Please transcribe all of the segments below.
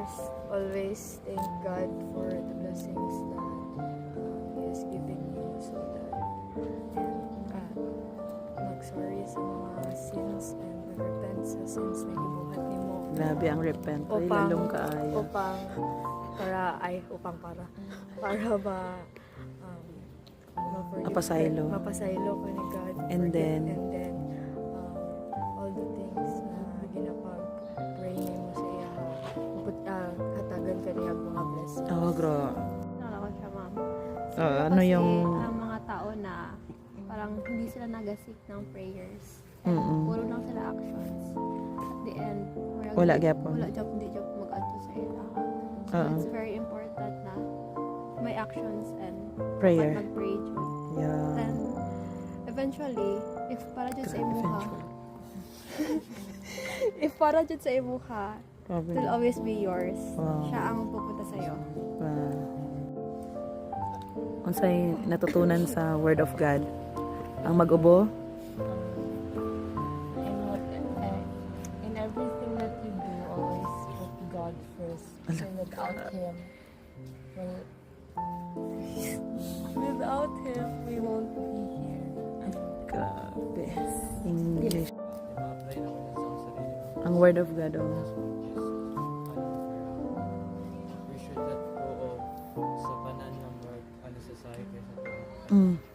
course, always thank God for the blessings that He has given you so that mag-sorry sa mga sins and mag-repent sa sins na gibuhat nimo. Grabe ang repent. Ay, lalong kaayo. Para ba Mapasaylo. Mapasaylo ko ni God. And then all the things na ginapag-pray nimo sa iya, hatagan ka niya mga blessings. Oh, bro. Nalala ko siya, ma'am. Ano Kasi yung... ang mga tao na parang hindi sila nag-seek ng prayers. Puro lang sila actions. At the end, Wala gyapon. Wala job, hindi job mag-adto sa ila. So it's very important na may actions and Prayer. mag-pray jud. Yeah. Then, eventually, if para jud sa imuha, if para jud sa imuha, it will always be yours. Wow. Siya ang pupunta sa'yo. Unsay natutunan sa Word of God? Ang mag-ubo? In everything that you do, always put God first. So without Him, we won't be here. Grabe. English. Ang Word of God, oh. We should not go off sa kanan ng work and society sa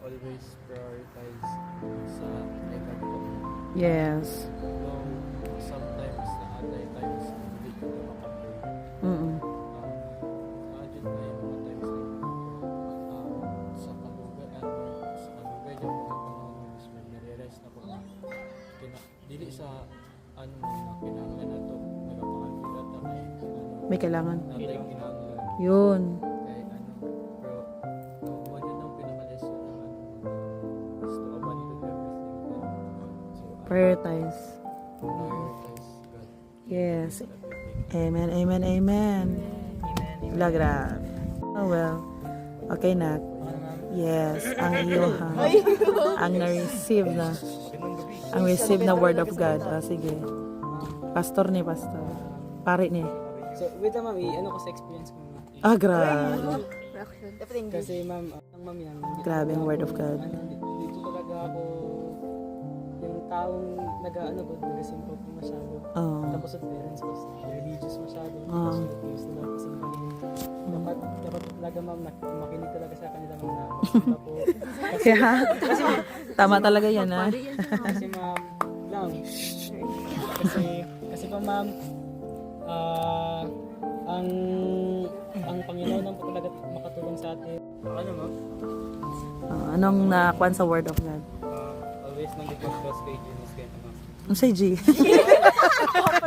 always prioritize sa ikaw. Yes. Though sometimes na other times hindi ko na makapay. Adjust na yung mga times sa kalugay yung mga panahon mismo nare-rest na po. Dili sa ano na kinahanglan na to nagapangalulat na may May kailangan. natay kinahanglan. Yun. Kaya pero one yun ang pinaka-lesson ng is to abandon everything. So, Prioritize. prioritize God. Yes. Amen, amen, amen. Wala, grabe. Oh, well. Okay na. Yes, ang iyo ang na-receive na. Ang receive na Word of God. Sige. Pastor ni, pastor. Pare ni. So, wait lang ma'am, ano ko sa experience ko ma'am. Grabe. Kasi ma'am, ang ma'am yan. Grabe ang Word of God. Dito talaga ako, yung taong nag-simple po masyado. Oh. Tapos ang parents ko, religious masyado. Oh. So, used to lang kasimbahin. Dapat talaga ma'am, makinig talaga sa kanila ma'am na magsimba po. Kaya, tama talaga yan, ha? Kasi ma'am, lang. Kasi pa ma'am, ang Panginoon ang po talaga makatulong sa atin. Ano ma'am? Anong nakuan sa Word of God? Always nang ipag-trust kay Jesus kaya ma'am. Ano say G?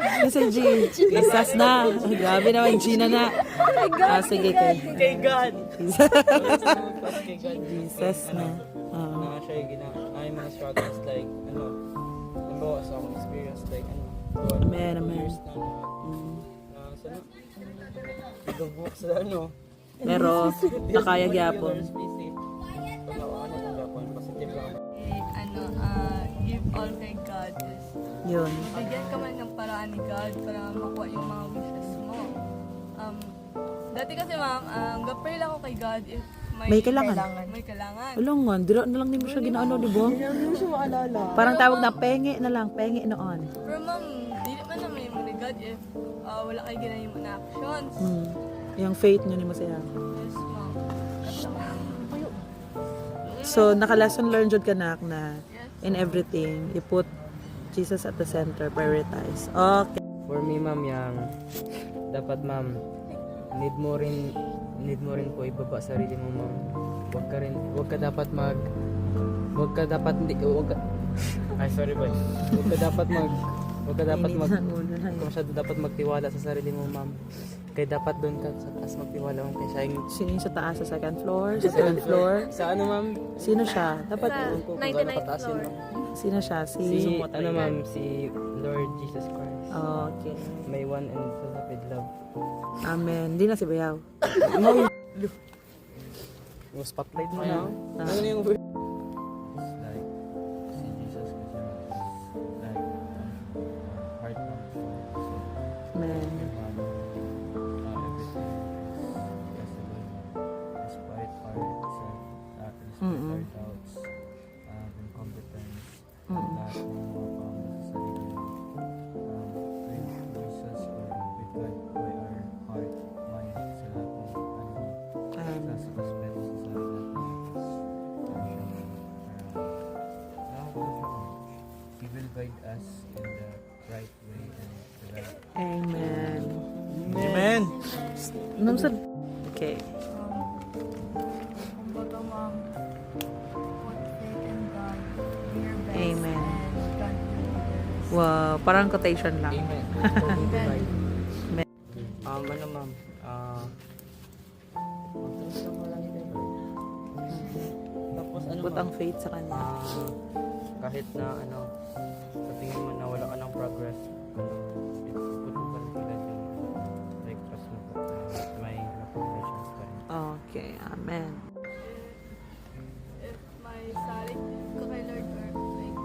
Ano say G? Jesus na. Grabe naman, G na. Sige kay. Kay God! Always nang trust kay God. Jesus na. Na siya yung ay mga struggles like halimbawa sa akong experience like Amen, amen. years na nag-book sa Pero, nakaya gyapon. Positive lang. Give all kay God. Yun. Bigyan ka man ng paraan ni God para makuha yung mga wishes mo. Dati kasi ma'am, gapray lang ako kay God if May kailangan. May kailangan. Ulungon, dira na lang din mo siya ginaano, di ba? Parang tawag na pengi na lang, pengi noon. Pero ma'am, di naman naman yung ni God if wala kayo ginawa yung mga actions. Yung faith nyo ni mo siya. Yes, ma'am. So, naka-lesson learned jud ka na in everything, you put Jesus at the center, prioritize. Okay. For me ma'am, yang dapat ma'am, need mo rin po ibaba sarili mo ma'am. Wag ka dapat magtiwala sa sarili mo ma'am. Kaya dapat doon ka sa taas magtiwala mo kaya siya yung Sino yung sa taas, sa second floor, sa third floor? sa ano ma'am, Sino siya? Dapat, kung gaano kataas yun ma'am. sino siya? Si Lord Jesus Christ. Okay. May one and beloved love. Amen. Hindi na si Bayaw. Yung spotlight mo na. Ah. Ano yung Like, si Jesus kasi like, heart ng Amen. Nung sa... Okay. Kumbaga, ma'am, put faith in God, do your best, Amen. and God will do the rest. Wow, parang quotation lang. Amen. Ano ma'am? Magtrust lang lang kay Lord. Tapos ano Put ma'am? ang faith sa kanya. Kahit na ano, sa tingin mo na wala ka ng progress, iput mo pa rin sila yung like trust mo pa may progressions pa rin. Okay, amen. If may saling ko kay Lord or like,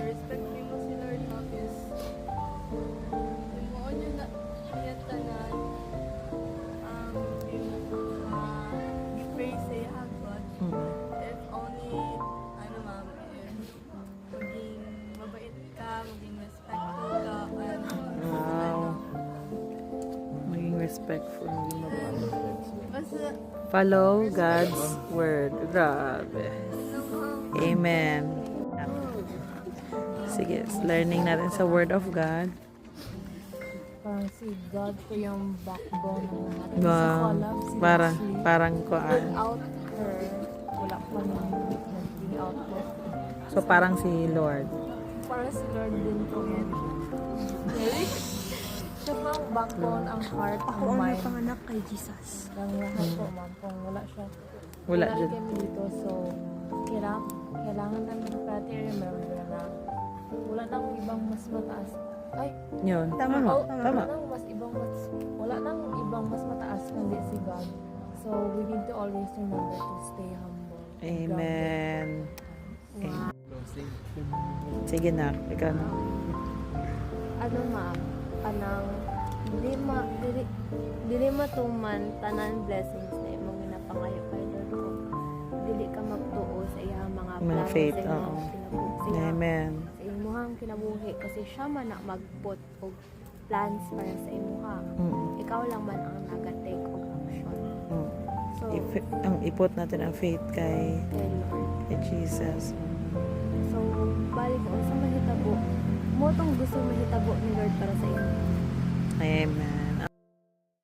respect mo si Lord, no, is mo nyo na iyat tanan, gi-praise sa iya God. If only, ano ma'am, if maging mabait ka, maging respectful ka, Wow. Maging respectful, maging mabait. basta, Follow God's word. Grabe. Amen. Sige, learning natin sa word of God. Parang si God po yung backbone ng lahat. Wow. Parang kuan. Without her, wala pa nang naging outlet. So parang si Lord. Para si Lord din po yan. Siya po ang backbone, ang heart, ang mind. panganak kay Jesus. Ang lahat po, ma'am. Kung wala siya, Wala rin dyan. kami dito. So, kailangan namin pati remember na wala nang ibang mas mataas. Ay, Yun. Tama mo. Tama. Wala nang ibang mas mataas kundi si God. So, we need to always remember to stay humble. and Amen. grounded. Closing. Sige na. Ikaw na. Ano ma'am, kanang dili matuman tanan blessings na imong ginapangayo kay Lord ko. Dili ka magtuo sa iyang mga Mga plano faith, sa imong oo. kinabuhi. Amen. Sa imong kinabuhi kasi siya man na magput og plans para sa imuha. Mm. Ikaw lang man ang naga-take og action. Mm. So, Ipot natin ang faith kay kay Lord. Jesus. So, balik kung sa mahitabo, mo tong gusto mahitabo ni Lord para sa inyo. Amen.